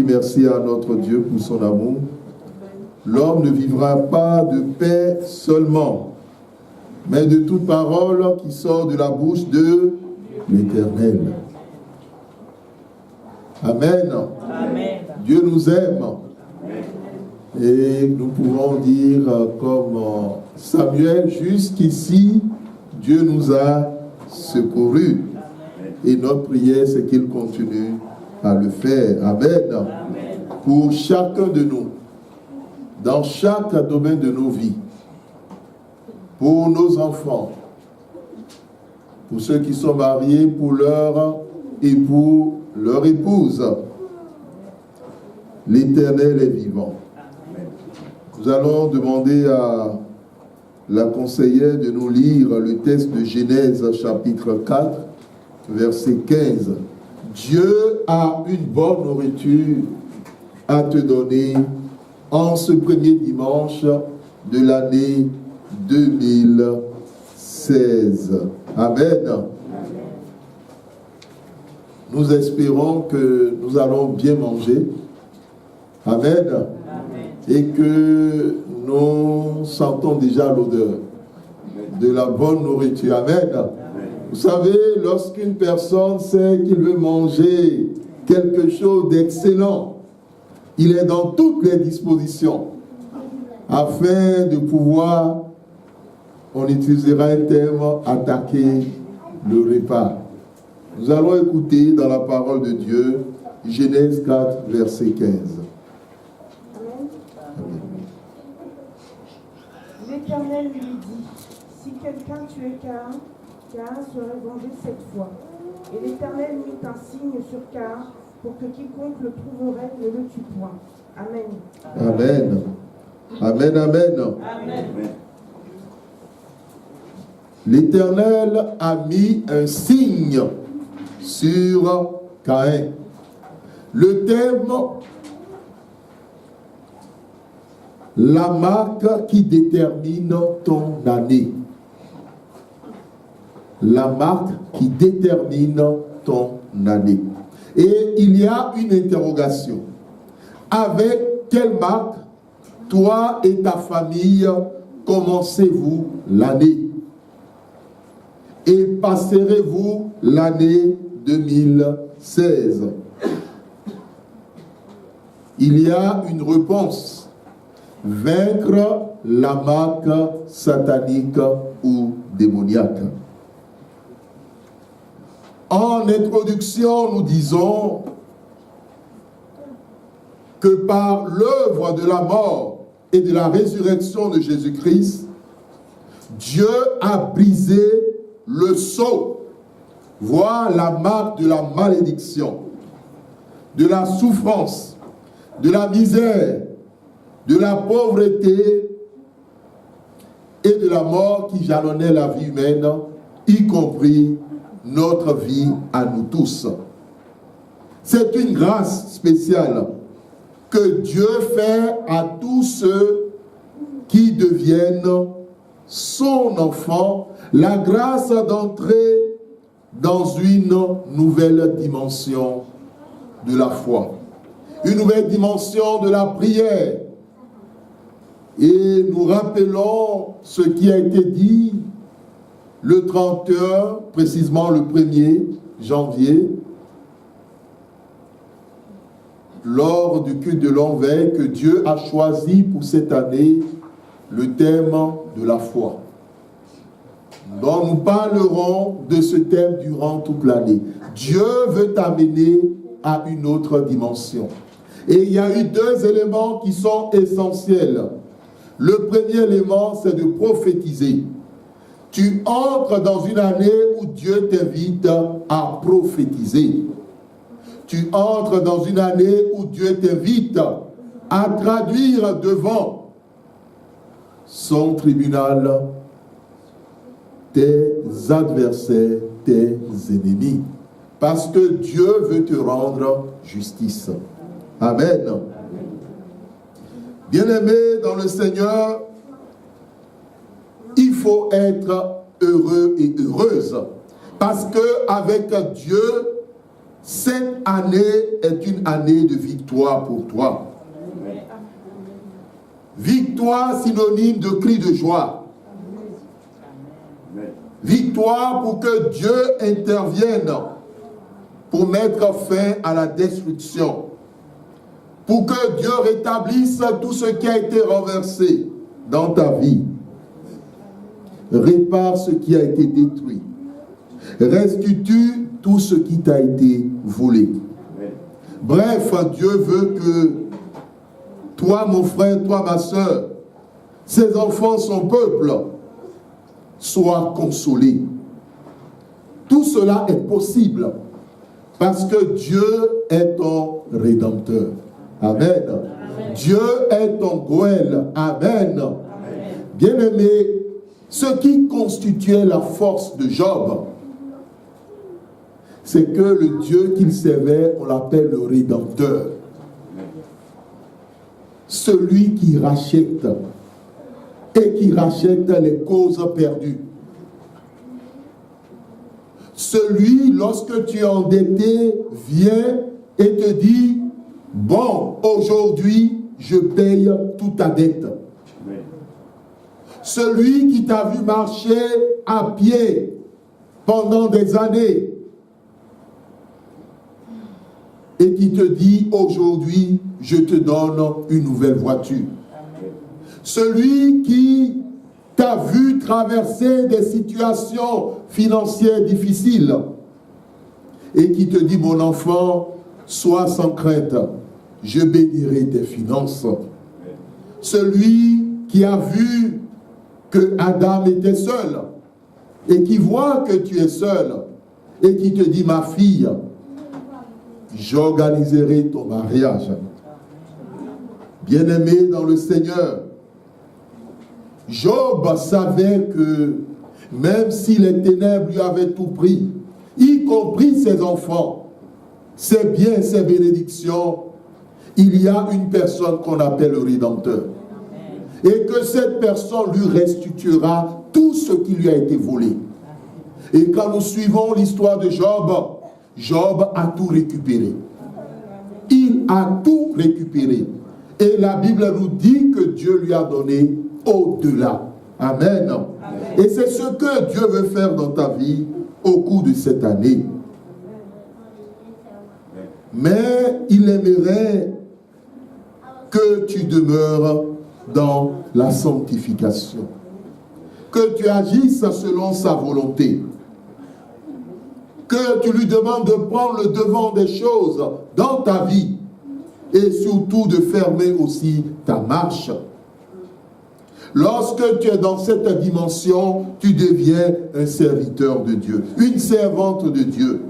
merci à notre Dieu pour son amour. L'homme ne vivra pas de paix seulement, mais de toute parole qui sort de la bouche de l'Éternel. Amen. Amen. Dieu nous aime. Et nous pouvons dire comme Samuel, jusqu'ici, Dieu nous a secourus. Et notre prière, c'est qu'il continue à le faire. Amen. Amen. Pour chacun de nous, dans chaque domaine de nos vies, pour nos enfants, pour ceux qui sont mariés, pour leur époux, leur épouse. L'Éternel est vivant. Nous allons demander à la conseillère de nous lire le texte de Genèse chapitre 4, verset 15. Dieu a une bonne nourriture à te donner en ce premier dimanche de l'année 2016. Amen. Nous espérons que nous allons bien manger. Amen. Et que nous sentons déjà l'odeur de la bonne nourriture. Amen. Vous savez, lorsqu'une personne sait qu'il veut manger quelque chose d'excellent, il est dans toutes les dispositions afin de pouvoir, on utilisera un terme, attaquer le repas. Nous allons écouter dans la parole de Dieu, Genèse 4, verset 15. L'Éternel lui dit, si quelqu'un tuait Caïn, Caïn serait vengé 7 fois. Et l'Éternel mit un signe sur Caïn pour que quiconque le trouverait ne le tue point. Amen. Amen. Amen, amen. Amen. L'Éternel a mis un signe sur Caïn. Le terme, la marque qui détermine ton année. La marque qui détermine ton année. Et il y a une interrogation. Avec quelle marque, toi et ta famille, commencez-vous l'année? Et passerez-vous l'année 2016? Il y a une réponse. Vaincre la marque satanique ou démoniaque. En introduction, nous disons que par l'œuvre de la mort et de la résurrection de Jésus-Christ, Dieu a brisé le sceau, voire la marque de la malédiction, de la souffrance, de la misère, de la pauvreté et de la mort qui jalonnait la vie humaine, y compris notre vie à nous tous. C'est une grâce spéciale que Dieu fait à tous ceux qui deviennent son enfant, la grâce d'entrer dans une nouvelle dimension de la foi, une nouvelle dimension de la prière. Et nous rappelons ce qui a été dit le 31, précisément le 1er janvier, lors du culte de l'enveille, que Dieu a choisi pour cette année le thème de la foi. Donc nous parlerons de ce thème durant toute l'année. Dieu veut t'amener à une autre dimension. Et il y a eu 2 éléments qui sont essentiels. Le premier élément, c'est de prophétiser. Tu entres dans une année où Dieu t'invite à prophétiser. Tu entres dans une année où Dieu t'invite à traduire devant son tribunal tes adversaires, tes ennemis. Parce que Dieu veut te rendre justice. Amen. Bien-aimés dans le Seigneur, il faut être heureux et heureuse. Parce qu'avec Dieu, cette année est une année de victoire pour toi. Victoire synonyme de cri de joie. Victoire pour que Dieu intervienne pour mettre fin à la destruction. Pour que Dieu rétablisse tout ce qui a été renversé dans ta vie. Répare ce qui a été détruit. Restitue tout ce qui t'a été volé. Bref, Dieu veut que toi, mon frère, toi, ma soeur, ses enfants, son peuple, soient consolés. Tout cela est possible parce que Dieu est ton Rédempteur. Amen. Amen. Dieu est ton Goël. Amen. Amen. Bien-aimé, ce qui constituait la force de Job, c'est que le Dieu qu'il servait, on l'appelle le Rédempteur. Celui qui rachète et qui rachète les causes perdues. Celui, lorsque tu es endetté, vient et te dit, bon, aujourd'hui, je paye toute ta dette. Celui qui t'a vu marcher à pied pendant des années et qui te dit, aujourd'hui, je te donne une nouvelle voiture. Celui qui t'a vu traverser des situations financières difficiles et qui te dit, mon enfant, sois sans crainte, je bénirai tes finances. Celui qui a vu que Adam était seul et qui voit que tu es seul et qui te dit, ma fille, j'organiserai ton mariage. Bien-aimé dans le Seigneur, Job savait que même si les ténèbres lui avaient tout pris, y compris ses enfants, ses biens, ses bénédictions, il y a une personne qu'on appelle le Rédempteur. Et que cette personne lui restituera tout ce qui lui a été volé. Et quand nous suivons l'histoire de Job, Job a tout récupéré. Il a tout récupéré. Et la Bible nous dit que Dieu lui a donné au-delà. Amen. Amen. Et c'est ce que Dieu veut faire dans ta vie au cours de cette année. Mais il aimerait que tu demeures dans la sanctification. Que tu agisses selon sa volonté. Que tu lui demandes de prendre le devant des choses dans ta vie. Et surtout de fermer aussi ta marche. Lorsque tu es dans cette dimension, tu deviens un serviteur de Dieu, une servante de Dieu.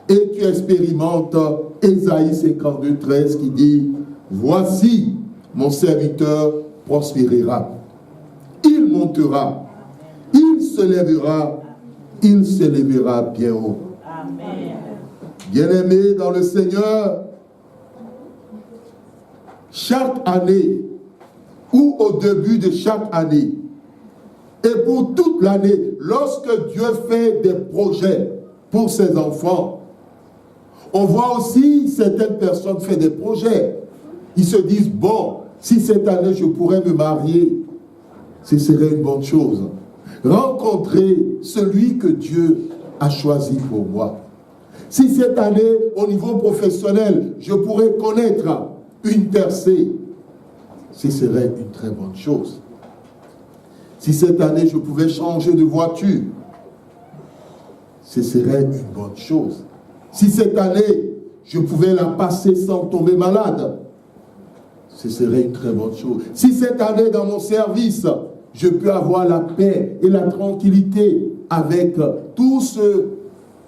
Et tu expérimentes Ésaïe 52, 13 qui dit, voici mon serviteur prospérera. Il montera, il se lèvera bien haut. Amen. Bien-aimé dans le Seigneur, chaque année, ou au début de chaque année, et pour toute l'année, lorsque Dieu fait des projets pour ses enfants, on voit aussi certaines personnes faire des projets. Ils se disent, bon, si cette année je pourrais me marier, ce serait une bonne chose. Rencontrer celui que Dieu a choisi pour moi. Si cette année, au niveau professionnel, je pourrais connaître une percée, ce serait une très bonne chose. Si cette année, je pouvais changer de voiture, ce serait une bonne chose. Si cette année, je pouvais la passer sans tomber malade, ce serait une très bonne chose. Si cette année, dans mon service, je peux avoir la paix et la tranquillité avec tous ceux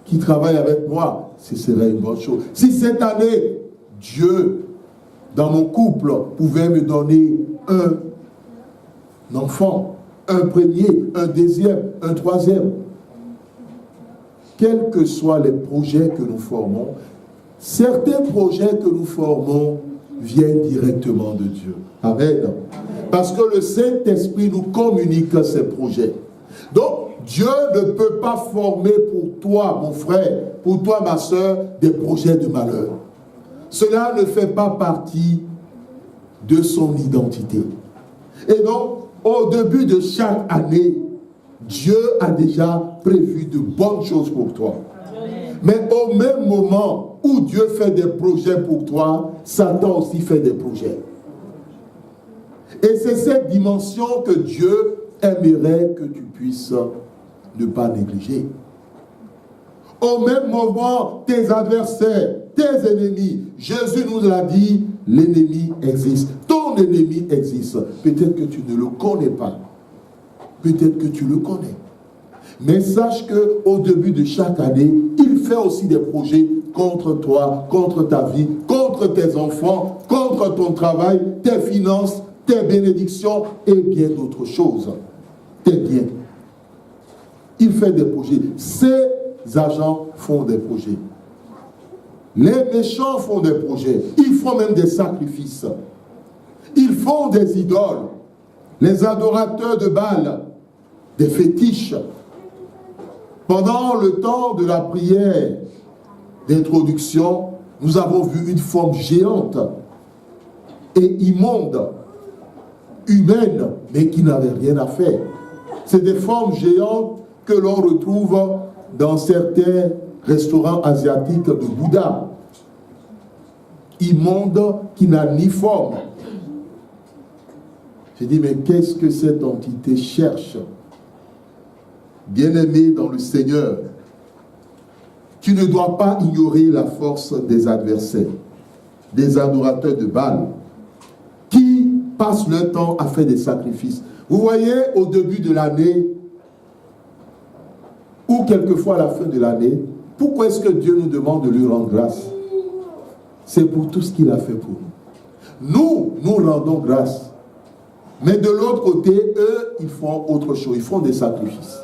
qui travaillent avec moi, ce serait une bonne chose. Si cette année, Dieu, dans mon couple, pouvait me donner un enfant, un premier, un deuxième, un troisième, quels que soient les projets que nous formons, certains projets que nous formons viennent directement de Dieu. Amen. Parce que le Saint-Esprit nous communique ces projets. Donc, Dieu ne peut pas former pour toi, mon frère, pour toi, ma soeur, des projets de malheur. Cela ne fait pas partie de son identité. Et donc, au début de chaque année, Dieu a déjà prévu de bonnes choses pour toi. Mais au même moment où Dieu fait des projets pour toi, Satan aussi fait des projets. Et c'est cette dimension que Dieu aimerait que tu puisses ne pas négliger. Au même moment, tes adversaires, tes ennemis, Jésus nous l'a dit, l'ennemi existe. Ton ennemi existe. Peut-être que tu ne le connais pas. Peut-être que tu le connais. Mais sache qu'au début de chaque année, il fait aussi des projets contre toi, contre ta vie, contre tes enfants, contre ton travail, tes finances, tes bénédictions et bien d'autres choses. Tes biens. Il fait des projets. Ces agents font des projets. Les méchants font des projets. Ils font même des sacrifices. Ils font des idoles. Les adorateurs de Baal, des fétiches. Pendant le temps de la prière d'introduction, nous avons vu une forme géante et immonde, humaine, mais qui n'avait rien à faire. C'est des formes géantes que l'on retrouve dans certains restaurants asiatiques de Bouddha. Immonde, qui n'a ni forme. J'ai dit, mais qu'est-ce que cette entité cherche? Bien-aimé dans le Seigneur, tu ne dois pas ignorer la force des adversaires, des adorateurs de Baal, qui passent leur temps à faire des sacrifices. Vous voyez, au début de l'année, ou quelquefois à la fin de l'année, pourquoi est-ce que Dieu nous demande de lui rendre grâce? C'est pour tout ce qu'il a fait pour nous. Nous rendons grâce. Mais de l'autre côté, eux, ils font autre chose. Ils font des sacrifices.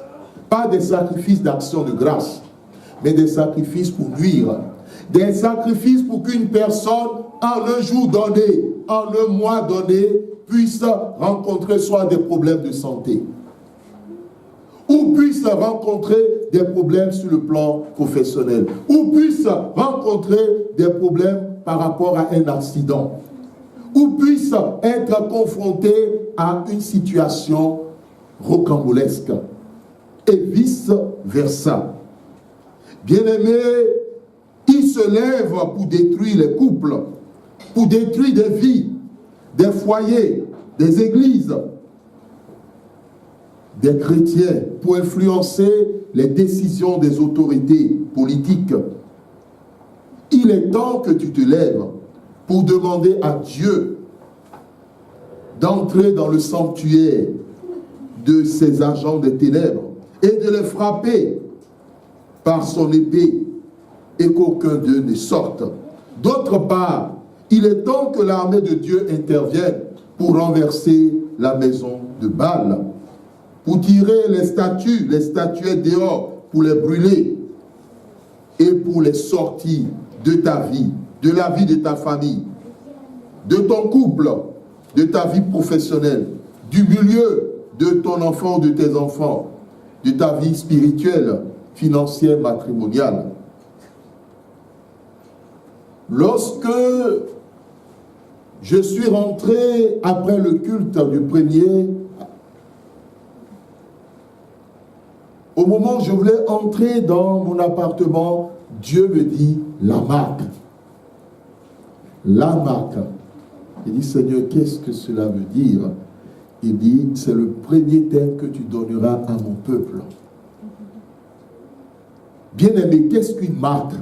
Pas des sacrifices d'action de grâce, mais des sacrifices pour nuire. Des sacrifices pour qu'une personne, en un jour donné, en un mois donné, puisse rencontrer soit des problèmes de santé, ou puisse rencontrer des problèmes sur le plan professionnel, ou puisse rencontrer des problèmes par rapport à un accident, ou puisse être confronté à une situation rocambolesque, et vice-versa. Bien-aimés, il se lève pour détruire les couples, pour détruire des vies, des foyers, des églises, des chrétiens, pour influencer les décisions des autorités politiques. Il est temps que tu te lèves pour demander à Dieu d'entrer dans le sanctuaire de ces agents des ténèbres et de les frapper par son épée et qu'aucun d'eux ne sorte. D'autre part, il est temps que l'armée de Dieu intervienne pour renverser la maison de Baal, pour tirer les statuettes dehors, pour les brûler et pour les sortir de ta vie, de la vie de ta famille, de ton couple, de ta vie professionnelle, du milieu de ton enfant ou de tes enfants, de ta vie spirituelle, financière, matrimoniale. Lorsque je suis rentré après le culte du premier, au moment où je voulais entrer dans mon appartement, Dieu me dit la marque. La marque. Il dit, Seigneur, qu'est-ce que cela veut dire? Il dit, c'est le premier thème que tu donneras à mon peuple. Bien-aimé, qu'est-ce qu'une marque?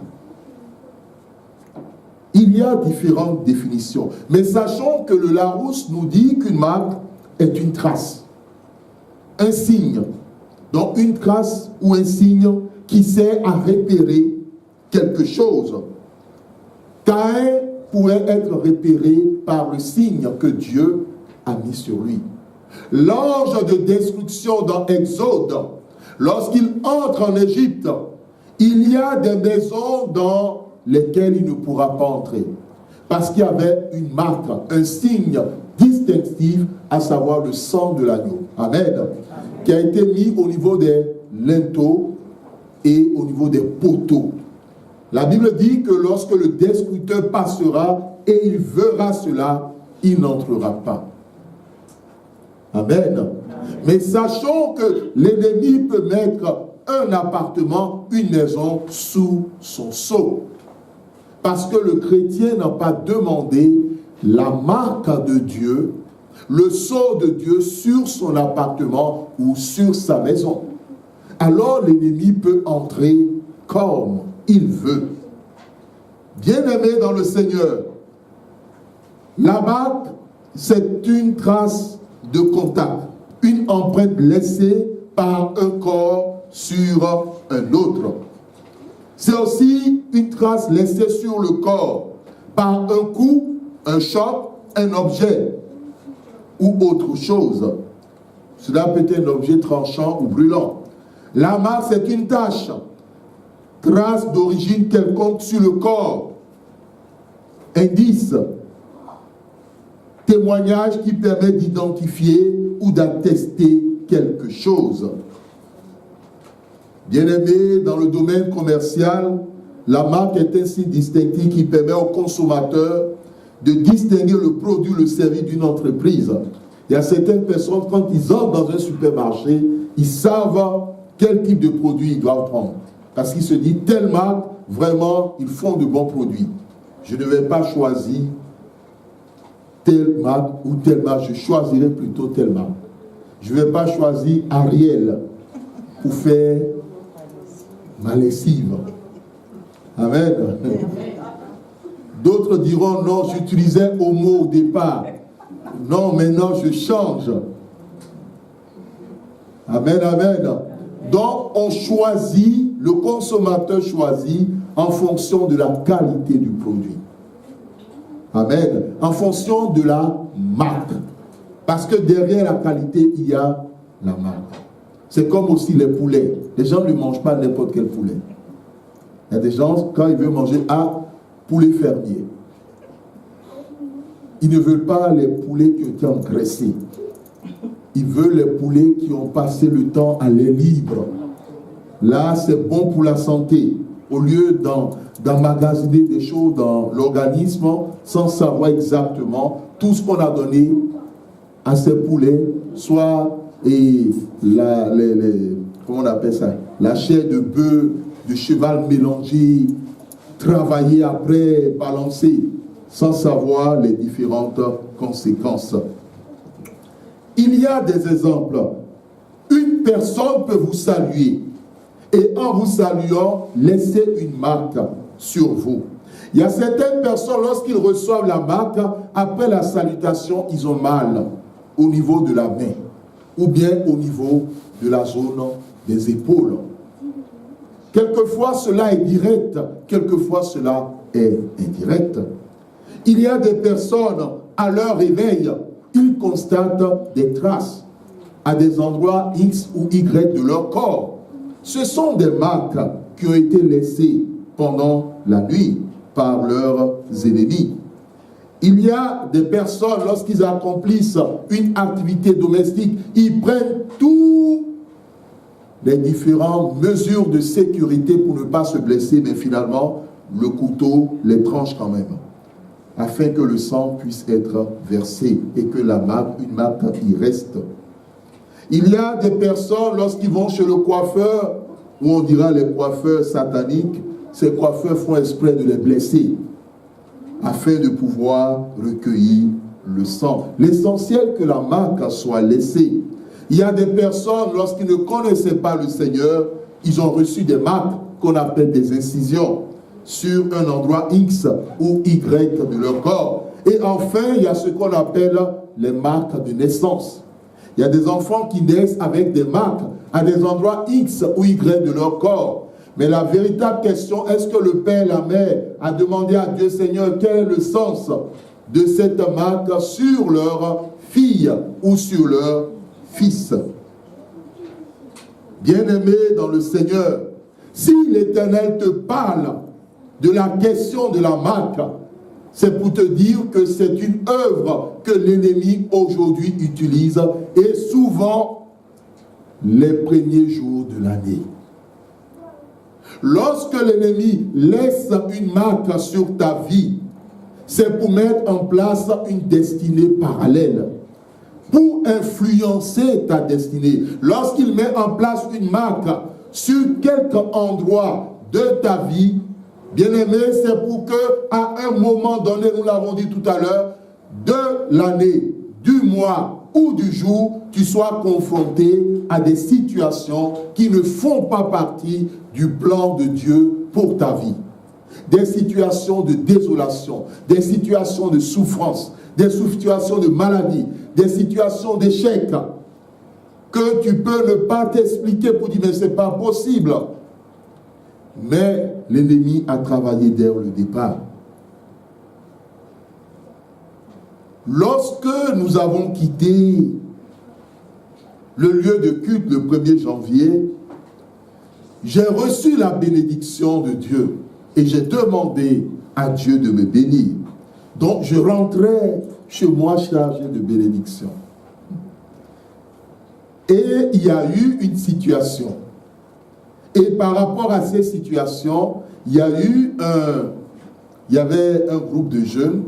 Il y a différentes définitions. Mais sachons que le Larousse nous dit qu'une marque est une trace, un signe. Donc une trace ou un signe qui sert à repérer quelque chose. Caïn pourrait être repéré par le signe que Dieu a mis sur lui. L'ange de destruction dans Exode, lorsqu'il entre en Égypte, il y a des maisons dans lesquelles il ne pourra pas entrer. Parce qu'il y avait une marque, un signe distinctif, à savoir le sang de l'agneau. Amen. Qui a été mis au niveau des linteaux et au niveau des poteaux. La Bible dit que lorsque le destructeur passera et il verra cela, il n'entrera pas. Amen. Mais sachons que l'ennemi peut mettre un appartement, une maison sous son sceau. Parce que le chrétien n'a pas demandé la marque de Dieu, le sceau de Dieu sur son appartement ou sur sa maison. Alors l'ennemi peut entrer comme il veut. Bien-aimé dans le Seigneur, la marque, c'est une trace de contact, une empreinte laissée par un corps sur un autre. C'est aussi une trace laissée sur le corps par un coup, un choc, un objet ou autre chose. Cela peut être un objet tranchant ou brûlant. La marque, c'est une tache, trace d'origine quelconque sur le corps, indice, témoignage qui permet d'identifier ou d'attester quelque chose. Bien-aimé, dans le domaine commercial, la marque est un signe distinctif qui permet au consommateur de distinguer le produit, le service d'une entreprise. Il y a certaines personnes, quand ils entrent dans un supermarché, ils savent quel type de produit ils doivent prendre. Parce qu'ils se disent, telle marque, vraiment, ils font de bons produits. Je ne vais pas choisir telle marque ou telle marque, je choisirai plutôt telle marque. Je ne vais pas choisir Ariel pour faire ma lessive. Amen. D'autres diront, non, j'utilisais Omo au départ. Non, maintenant je change. Amen, amen. Donc on choisit, le consommateur choisit en fonction de la qualité du produit. Amen. En fonction de la marque. Parce que derrière la qualité, il y a la marque. C'est comme aussi les poulets. Les gens ne mangent pas n'importe quel poulet. Il y a des gens, quand ils veulent manger poulet fermier, ils ne veulent pas les poulets qui ont été engraissés. Ils veulent les poulets qui ont passé le temps à l'air libre. Là, c'est bon pour la santé. Au lieu d'emmagasiner des choses dans l'organisme sans savoir exactement tout ce qu'on a donné à ces poulets, soit comment on appelle ça, la chair de bœuf, de cheval mélangée, travaillée après, balancée, sans savoir les différentes conséquences. Il y a des exemples. Une personne peut vous saluer et en vous saluant, laisser une marque sur vous. Il y a certaines personnes, lorsqu'ils reçoivent la marque, après la salutation, ils ont mal au niveau de la main ou bien au niveau de la zone des épaules. Quelquefois, cela est direct, quelquefois, cela est indirect. Il y a des personnes, à leur réveil, ils constatent des traces à des endroits X ou Y de leur corps. Ce sont des marques qui ont été laissées pendant la nuit par leurs ennemis. Il y a des personnes, lorsqu'ils accomplissent une activité domestique, ils prennent toutes les différentes mesures de sécurité pour ne pas se blesser, mais finalement, le couteau les tranche quand même, afin que le sang puisse être versé et que une marque y reste. Il y a des personnes, lorsqu'ils vont chez le coiffeur, où on dira les coiffeurs sataniques, ces coiffeurs font exprès de les blesser, afin de pouvoir recueillir le sang. L'essentiel que la marque soit laissée. Il y a des personnes, lorsqu'ils ne connaissaient pas le Seigneur, ils ont reçu des marques qu'on appelle des incisions sur un endroit X ou Y de leur corps. Et enfin, il y a ce qu'on appelle les marques de naissance. Il y a des enfants qui naissent avec des marques à des endroits X ou Y de leur corps. Mais la véritable question, est-ce que le père et la mère a demandé à Dieu, Seigneur, quel est le sens de cette marque sur leur fille ou sur leur fils? Bien-aimé dans le Seigneur, si l'Éternel te parle de la question de la marque, c'est pour te dire que c'est une œuvre que l'ennemi aujourd'hui utilise et souvent les premiers jours de l'année. Lorsque l'ennemi laisse une marque sur ta vie, c'est pour mettre en place une destinée parallèle, pour influencer ta destinée. Lorsqu'il met en place une marque sur quelque endroit de ta vie, bien-aimé, c'est pour que, à un moment donné, nous l'avons dit tout à l'heure, de l'année, du mois ou du jour, tu sois confronté à des situations qui ne font pas partie du plan de Dieu pour ta vie. Des situations de désolation, des situations de souffrance, des situations de maladie, des situations d'échec que tu peux ne pas t'expliquer pour dire mais c'est pas possible. Mais l'ennemi a travaillé dès le départ. Lorsque nous avons quitté le lieu de culte le 1er janvier, j'ai reçu la bénédiction de Dieu et j'ai demandé à Dieu de me bénir. Donc je rentrais chez moi chargé de bénédiction. Et il y a eu une situation. Et par rapport à ces situations, il y avait un groupe de jeunes.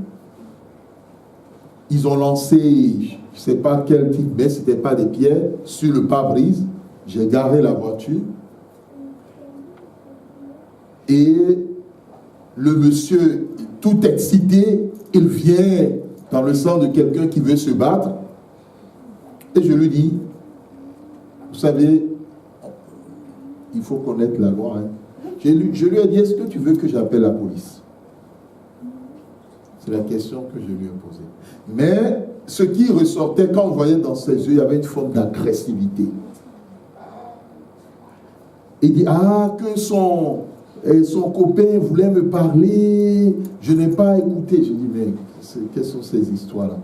Ils ont lancé, je ne sais pas quel type, mais ce n'était pas des pierres, sur le pare-brise. J'ai garé la voiture. Et le monsieur, tout excité, il vient dans le sens de quelqu'un qui veut se battre. Et je lui dis, vous savez, il faut connaître la loi. Hein. Je lui ai dit, est-ce que tu veux que j'appelle la police? C'est la question que je lui ai posée. Mais ce qui ressortait, quand on voyait dans ses yeux, il y avait une forme d'agressivité. Il dit, que son copain voulait me parler, je n'ai pas écouté. Je dis, mais quelles sont ces histoires-là?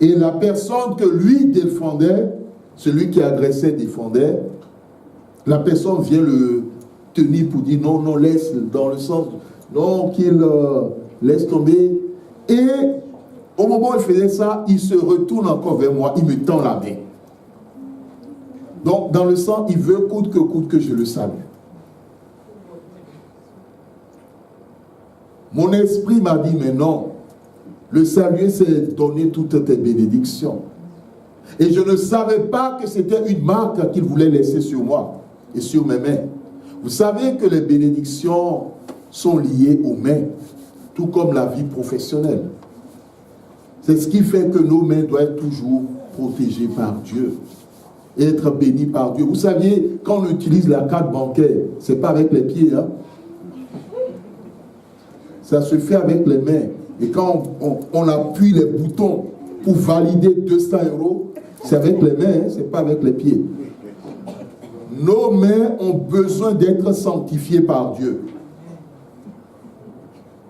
Et la personne que lui défendait, celui qui agressait défendait, la personne vient le tenir pour dire non, non, laisse, dans le sens, non, qu'il laisse tomber. Et au moment où il faisait ça, il se retourne encore vers moi, il me tend la main. Donc, dans le sens, il veut coûte que je le salue. Mon esprit m'a dit, mais non, le saluer, c'est donner toutes tes bénédictions. Et je ne savais pas que c'était une marque qu'il voulait laisser sur moi et sur mes mains. Vous savez que les bénédictions sont liées aux mains, tout comme la vie professionnelle. C'est ce qui fait que nos mains doivent être toujours protégées par Dieu, et être bénies par Dieu. Vous saviez, quand on utilise la carte bancaire, ce n'est pas avec les pieds, hein? Ça se fait avec les mains. Et quand on appuie les boutons pour valider 200 €, c'est avec les mains, hein? Ce n'est pas avec les pieds. Nos mains ont besoin d'être sanctifiées par Dieu.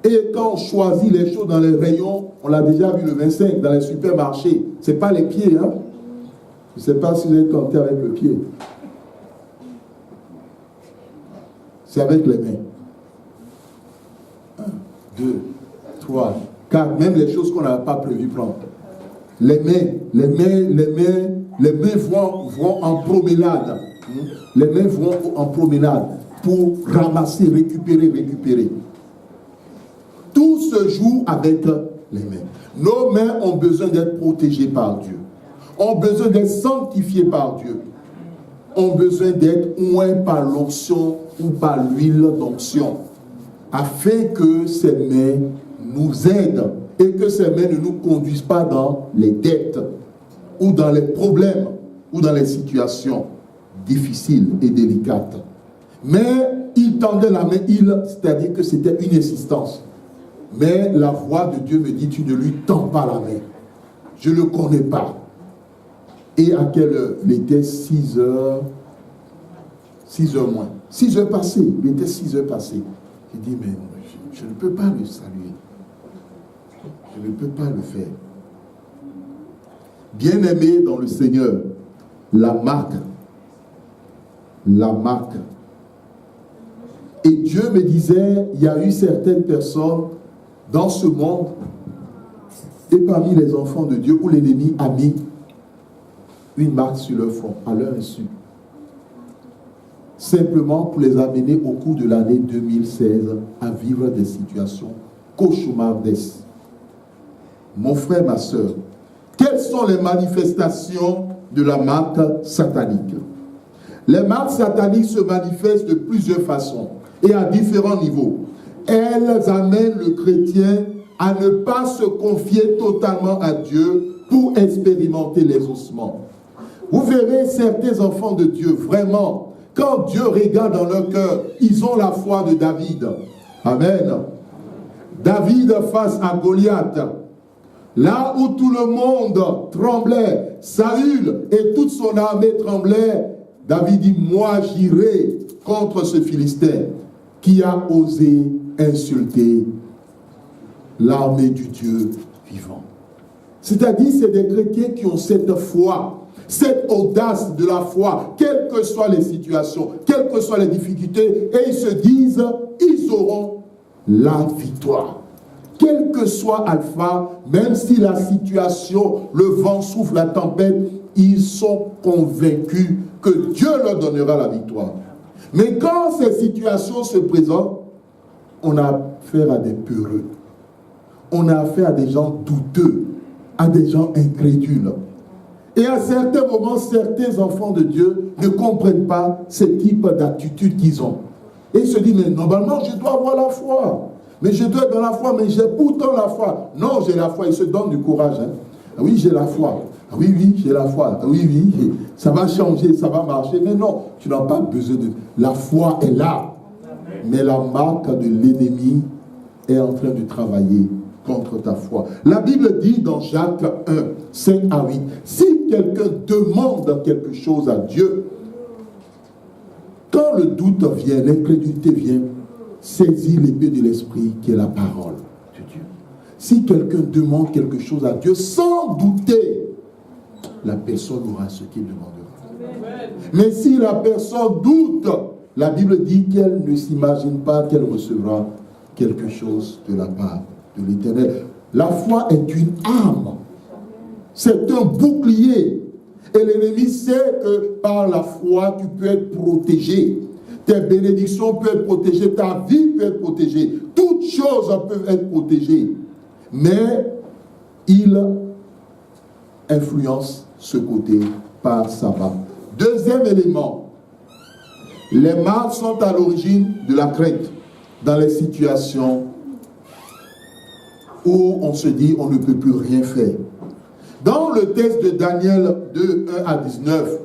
Et quand on choisit les choses dans les rayons, on l'a déjà vu le 25, dans les supermarchés, ce n'est pas les pieds. Hein? Je ne sais pas si vous êtes tenté avec le pied. C'est avec les mains. 1, 2, 3, 4, même les choses qu'on n'avait pas prévu prendre. Les mains vont en promenade. Les mains vont en promenade pour ramasser, récupérer. Tout se joue avec les mains. Nos mains ont besoin d'être protégées par Dieu. Ont besoin d'être sanctifiées par Dieu. Ont besoin d'être oints par l'onction ou par l'huile d'onction. Afin que ces mains nous aident et que ces mains ne nous conduisent pas dans les dettes ou dans les problèmes ou dans les situations difficiles et délicates. Mais il tendait la main, c'est-à-dire que c'était une insistance. Mais la voix de Dieu me dit, tu ne lui tends pas la main. Je ne le connais pas. Et à quelle heure? Il était 6 heures. 6 heures moins. 6 heures passées. Il était 6 heures passées. J'ai dit, mais je ne peux pas le saluer. Je ne peux pas le faire. Bien-aimé dans le Seigneur, la marque. Et Dieu me disait, il y a eu certaines personnes dans ce monde et parmi les enfants de Dieu où l'ennemi a mis une marque sur leur front, à leur insu. simplement pour les amener au cours de l'année 2016 à vivre des situations cauchemardesques. Mon frère, ma soeur, quelles sont les manifestations de la marque satanique? Les marques sataniques se manifestent de plusieurs façons et à différents niveaux. Elles amènent le chrétien à ne pas se confier totalement à Dieu pour expérimenter les ossements. Vous verrez certains enfants de Dieu, vraiment, quand Dieu regarde dans leur cœur, ils ont la foi de David. Amen. David face à Goliath. Là où tout le monde tremblait, Saül et toute son armée tremblaient, David dit, moi j'irai contre ce Philistin qui a osé insulter l'armée du Dieu vivant. C'est-à-dire, c'est des chrétiens qui ont cette foi, cette audace de la foi, quelles que soient les situations, quelles que soient les difficultés, et ils se disent, ils auront la victoire. Quel que soit Alpha, même si la situation, le vent souffle, la tempête, ils sont convaincus que Dieu leur donnera la victoire. Mais quand ces situations se présentent, on a affaire à des peureux. On a affaire à des gens douteux, à des gens incrédules. Et à certains moments, certains enfants de Dieu ne comprennent pas ce type d'attitude qu'ils ont. Et ils se disent, mais normalement, je dois avoir la foi. Mais je dois être dans la foi, mais j'ai pourtant la foi. Non, j'ai la foi. Ils se donnent du courage. Hein. Ah oui, j'ai la foi. Ah oui, oui, j'ai la foi. Ah oui, oui, ça va changer, ça va marcher. Mais non, tu n'as pas besoin de... La foi est là. Mais la marque de l'ennemi est en train de travailler contre ta foi. La Bible dit dans Jacques 1, 5 à 8, si quelqu'un demande quelque chose à Dieu, quand le doute vient, l'incrédulité vient, saisis l'épée de l'esprit qui est la parole de Dieu. Si quelqu'un demande quelque chose à Dieu sans douter, la personne aura ce qu'il demandera. Amen. Mais si la personne doute, la Bible dit qu'elle ne s'imagine pas qu'elle recevra quelque chose de la part de l'Éternel. La foi est une arme. C'est un bouclier. Et l'ennemi sait que par la foi, tu peux être protégé. Tes bénédictions peuvent être protégées, ta vie peut être protégée. Toutes choses peuvent être protégées. Mais il influence ce côté par sa marque. Deuxième élément, les marques sont à l'origine de la crainte dans les situations où on se dit on ne peut plus rien faire. Dans le texte de Daniel 2, 1 à 19,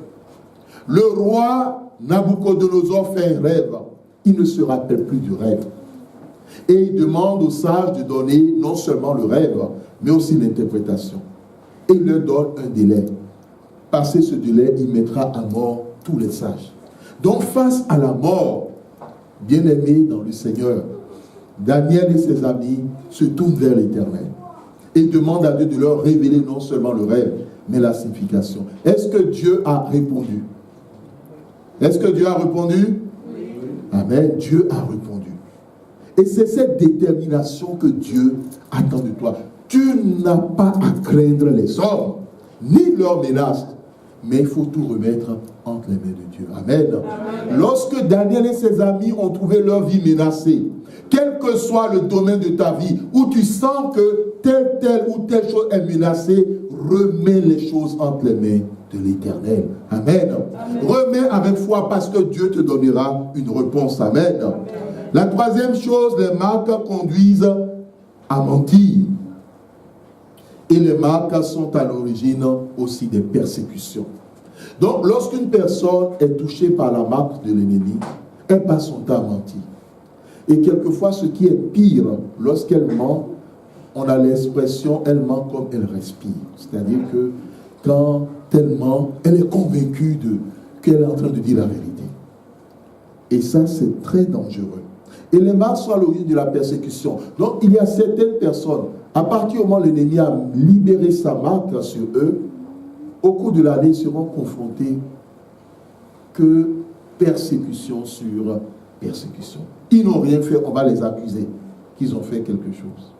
le roi Nabucodonosor fait un rêve. Il ne se rappelle plus du rêve. Et il demande aux sages de donner non seulement le rêve, mais aussi l'interprétation. Et il leur donne un délai. Passé ce délai, il mettra à mort tous les sages. Donc face à la mort, bien-aimés dans le Seigneur, Daniel et ses amis se tournent vers l'Éternel et demandent à Dieu de leur révéler non seulement le rêve, mais la signification. Est-ce que Dieu a répondu? Est-ce que Dieu a répondu? Oui. Amen. Dieu a répondu. Et c'est cette détermination que Dieu attend de toi. Tu n'as pas à craindre les hommes, ni leurs menaces, mais il faut tout remettre entre les mains de Dieu. Amen. Amen. Lorsque Daniel et ses amis ont trouvé leur vie menacée, quel que soit le domaine de ta vie, où tu sens que telle ou telle chose est menacée, remets les choses entre les mains de l'Éternel. Amen. Amen. Remets avec foi parce que Dieu te donnera une réponse. Amen. Amen. La troisième chose, les marques conduisent à mentir. Et les marques sont à l'origine aussi des persécutions. Donc, lorsqu'une personne est touchée par la marque de l'ennemi, elle passe son temps à mentir. Et quelquefois, ce qui est pire, lorsqu'elle ment, on a l'expression, elle ment comme elle respire. C'est-à-dire que quand elle ment, elle est convaincue qu'elle est en train de dire la vérité. Et ça, c'est très dangereux. Et les marques sont à l'origine de la persécution. Donc, il y a certaines personnes, à partir du moment où l'ennemi a libéré sa marque sur eux, au cours de l'année, ils seront confrontés que persécution sur persécution. Ils n'ont rien fait, on va les accuser qu'ils ont fait quelque chose.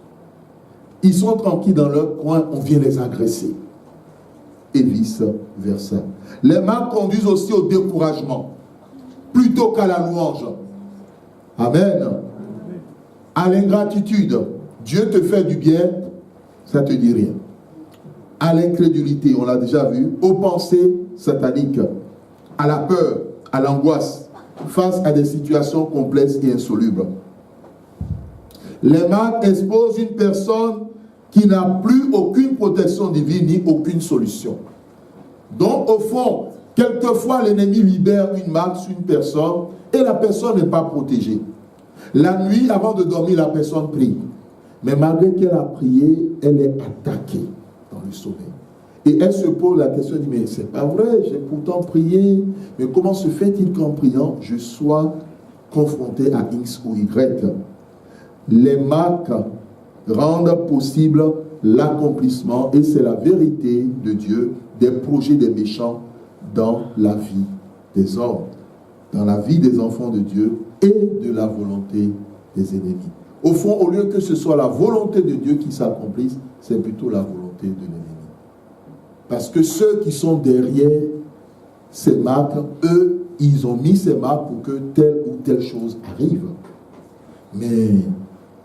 Ils sont tranquilles dans leur coin, on vient les agresser. Et vice versa. Les marques conduisent aussi au découragement. plutôt qu'à la louange. Amen. À l'ingratitude, Dieu te fait du bien, ça ne te dit rien. À l'incrédulité, on l'a déjà vu, aux pensées sataniques, à la peur, à l'angoisse, face à des situations complexes et insolubles. Les marques exposent une personne qui n'a plus aucune protection divine ni aucune solution. Donc, au fond, quelquefois, l'ennemi libère une marque sur une personne et la personne n'est pas protégée. La nuit, avant de dormir, la personne prie. Mais malgré qu'elle a prié, elle est attaquée dans le sommeil. Et elle se pose la question, mais c'est pas vrai, j'ai pourtant prié. Mais comment se fait-il qu'en priant, je sois confronté à X ou Y? Les marques rendent possible l'accomplissement, et c'est la vérité de Dieu, des projets des méchants dans la vie des hommes, dans la vie des enfants de Dieu et de la volonté des ennemis. Au fond, au lieu que ce soit la volonté de Dieu qui s'accomplisse, c'est plutôt la volonté de l'ennemi. Parce que ceux qui sont derrière ces marques, eux, ils ont mis ces marques pour que telle ou telle chose arrive. Mais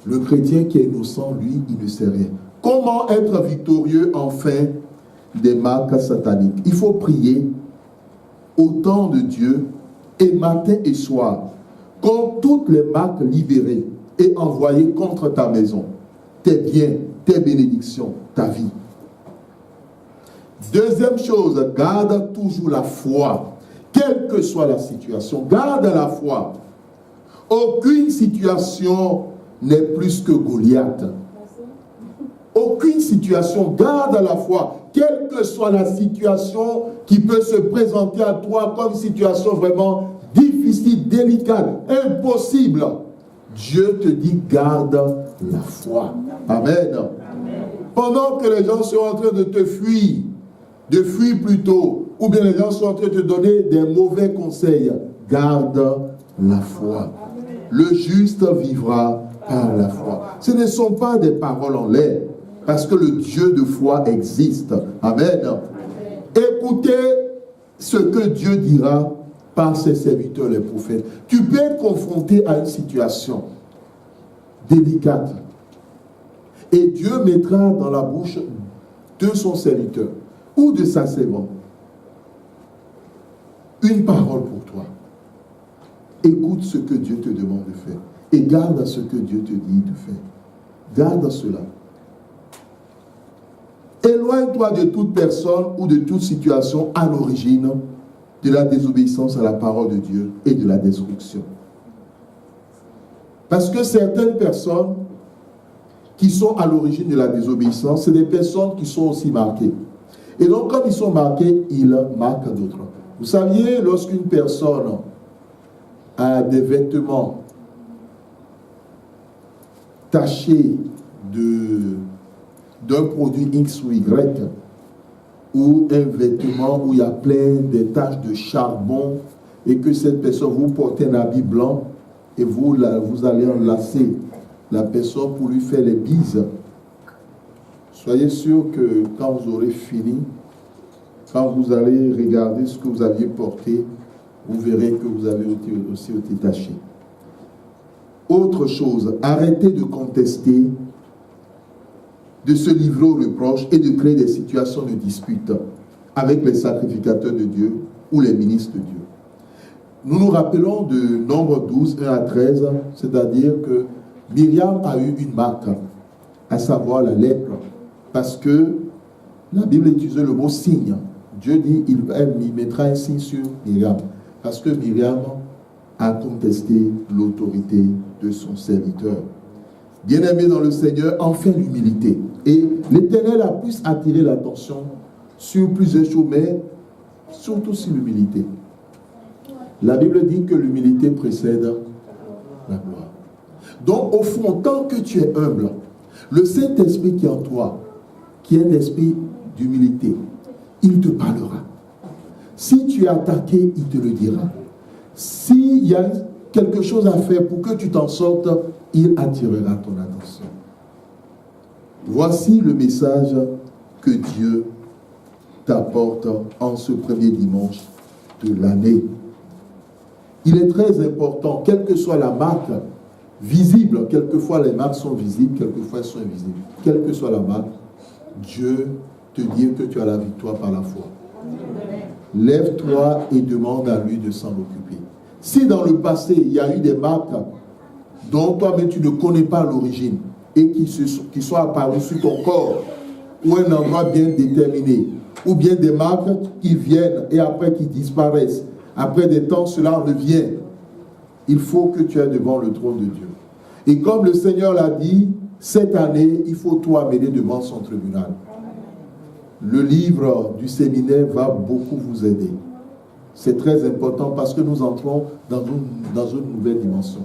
le chrétien qui est innocent, lui, il ne sait rien. Comment être victorieux enfin des marques sataniques? Il faut prier au temps de Dieu et matin et soir, contre toutes les marques libérées et envoyées contre ta maison, tes biens, tes bénédictions, ta vie. Deuxième chose, garde toujours la foi, quelle que soit la situation, garde la foi. Aucune situation n'est plus que Goliath. Aucune situation, garde la foi, quelle que soit la situation qui peut se présenter à toi comme situation vraiment difficile, délicate, impossible. Dieu te dit, garde la foi. Amen. Pendant que les gens sont en train de te fuir, de fuir plutôt, ou bien les gens sont en train de te donner des mauvais conseils, garde la foi. Le juste vivra par la foi. Ce ne sont pas des paroles en l'air, parce que le Dieu de foi existe. Amen. Écoutez ce que Dieu dira par ses serviteurs, les prophètes. Tu peux être confronté à une situation délicate, et Dieu mettra dans la bouche de son serviteur ou de sa servante une parole pour toi. Écoute ce que Dieu te demande de faire et garde ce que Dieu te dit de faire. Garde cela. Éloigne-toi de toute personne ou de toute situation à l'origine de la désobéissance à la parole de Dieu et de la destruction. Parce que certaines personnes qui sont à l'origine de la désobéissance, c'est des personnes qui sont aussi marquées. Et donc, comme ils sont marqués, ils marquent d'autres. Vous saviez, lorsqu'une personne a des vêtements tachés d'un produit X ou Y, ou un vêtement où il y a plein de taches de charbon, et que cette personne, vous portez un habit blanc, et vous allez enlacer la personne pour lui faire les bises. Soyez sûr que quand vous aurez fini, quand vous allez regarder ce que vous aviez porté, vous verrez que vous avez aussi été taché. Autre chose, arrêtez de contester, de se livrer aux reproches et de créer des situations de dispute avec les sacrificateurs de Dieu ou les ministres de Dieu. Nous nous rappelons de Nombre 12, 1 à 13, c'est-à-dire que Myriam a eu une marque, à savoir la lèpre, parce que la Bible utilise le mot signe. Dieu dit, il mettra un signe sur Myriam, parce que Myriam a contesté l'autorité de son serviteur. Bien-aimé dans le Seigneur, enfin l'humilité. Et l'Éternel a plus attiré l'attention sur plusieurs choses, mais surtout sur l'humilité. La Bible dit que l'humilité précède la gloire. Donc, au fond, tant que tu es humble, le Saint-Esprit qui est en toi, qui est l'esprit d'humilité, il te parlera. Si tu es attaqué, il te le dira. S'il y a quelque chose à faire pour que tu t'en sortes, il attirera ton attention. Voici le message que Dieu t'apporte en ce premier dimanche de l'année. Il est très important, quelle que soit la marque, visible, quelquefois les marques sont visibles, quelquefois elles sont invisibles. Quelle que soit la marque, Dieu te dit que tu as la victoire par la foi. Lève-toi et demande à lui de s'en occuper. Si dans le passé, il y a eu des marques dont toi-même tu ne connais pas l'origine et qui sont apparues sur ton corps ou un endroit bien déterminé, ou bien des marques qui viennent et après qui disparaissent, après des temps, cela revient. Il faut que tu ailles devant le trône de Dieu. Et comme le Seigneur l'a dit, cette année, il faut tout amener devant son tribunal. Le livre du séminaire va beaucoup vous aider. C'est très important parce que nous entrons dans une nouvelle dimension.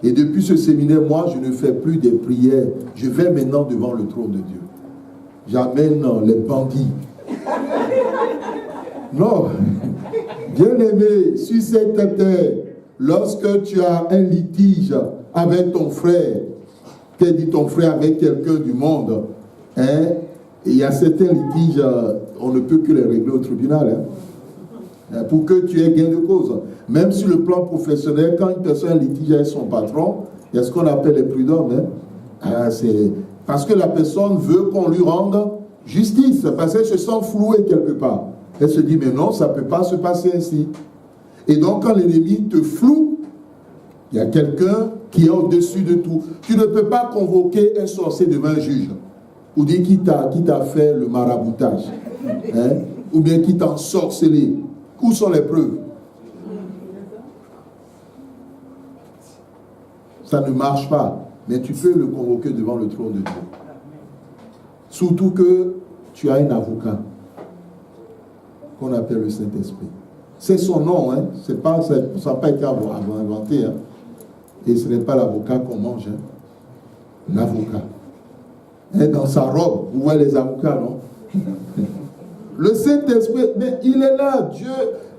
Et depuis ce séminaire, moi, je ne fais plus des prières. Je vais maintenant devant le trône de Dieu. J'amène les bandits. Non. Bien-aimé, sur cette terre, lorsque tu as un litige avec ton frère, t'as dit ton frère avec quelqu'un du monde, hein, et il y a certains litiges, on ne peut que les régler au tribunal, hein, pour que tu aies gain de cause. Même sur le plan professionnel, quand une personne a un litige avec son patron, il y a ce qu'on appelle les prud'hommes. Hein. C'est parce que la personne veut qu'on lui rende justice, parce qu'elle se sent flouée quelque part. Elle se dit, mais non, ça ne peut pas se passer ainsi. Et donc, quand l'ennemi te floue, il y a quelqu'un qui est au-dessus de tout. Tu ne peux pas convoquer un sorcier devant un juge, ou dire qui t'a fait le maraboutage, hein, ou bien qui t'a ensorcelé. Où sont les preuves? Ça ne marche pas, mais tu peux le convoquer devant le trône de Dieu. Surtout que tu as un avocat qu'on appelle le Saint-Esprit. C'est son nom, hein. Ça n'a pas été inventé. Hein. Et ce n'est pas l'avocat qu'on mange. Hein. L'avocat. Et dans sa robe, vous voyez les avocats, non? Le Saint-Esprit, mais il est là. Dieu,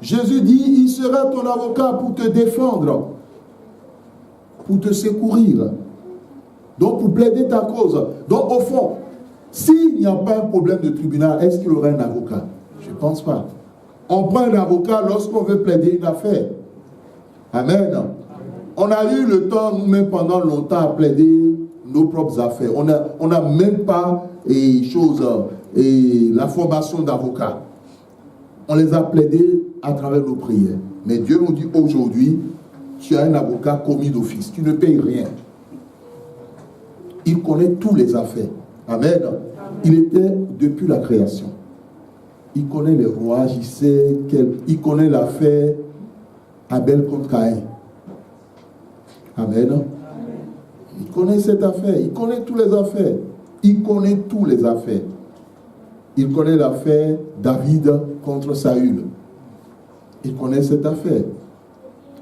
Jésus dit, il sera ton avocat pour te défendre, pour te secourir. Donc, pour plaider ta cause. Donc, au fond, s'il n'y a pas un problème de tribunal, est-ce qu'il y aurait un avocat? Je ne pense pas. On prend un avocat lorsqu'on veut plaider une affaire. Amen. On a eu le temps, nous-mêmes, pendant longtemps, à plaider nos propres affaires. On n'a même pas la formation d'avocat. On les a plaidés à travers nos prières. Mais Dieu nous dit aujourd'hui, tu as un avocat commis d'office. Tu ne payes rien. Il connaît toutes les affaires. Amen. Il était depuis la création. Il connaît les rouages, il connaît l'affaire Abel contre Caïn. Amen. Il connaît cette affaire. Il connaît toutes les affaires. Il connaît toutes les affaires. Il connaît l'affaire David contre Saül. Il connaît cette affaire.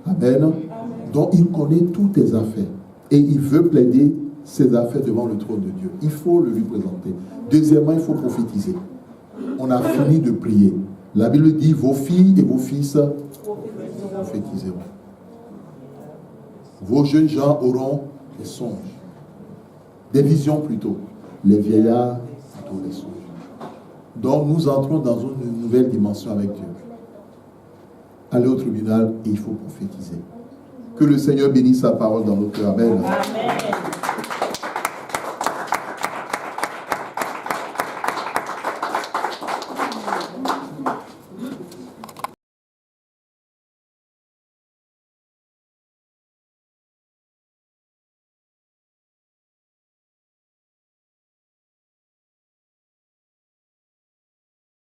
Amen. Donc il connaît toutes les affaires. Et il veut plaider ses affaires devant le trône de Dieu. Il faut le lui présenter. Deuxièmement, il faut prophétiser. On a fini de prier. La Bible dit, vos filles et vos fils prophétiseront. Vos jeunes gens auront des songes. Des visions plutôt. Les vieillards, plutôt des songes. Donc nous entrons dans une nouvelle dimension avec Dieu. Allez au tribunal et il faut prophétiser. Que le Seigneur bénisse sa parole dans nos cœurs. Amen. Amen.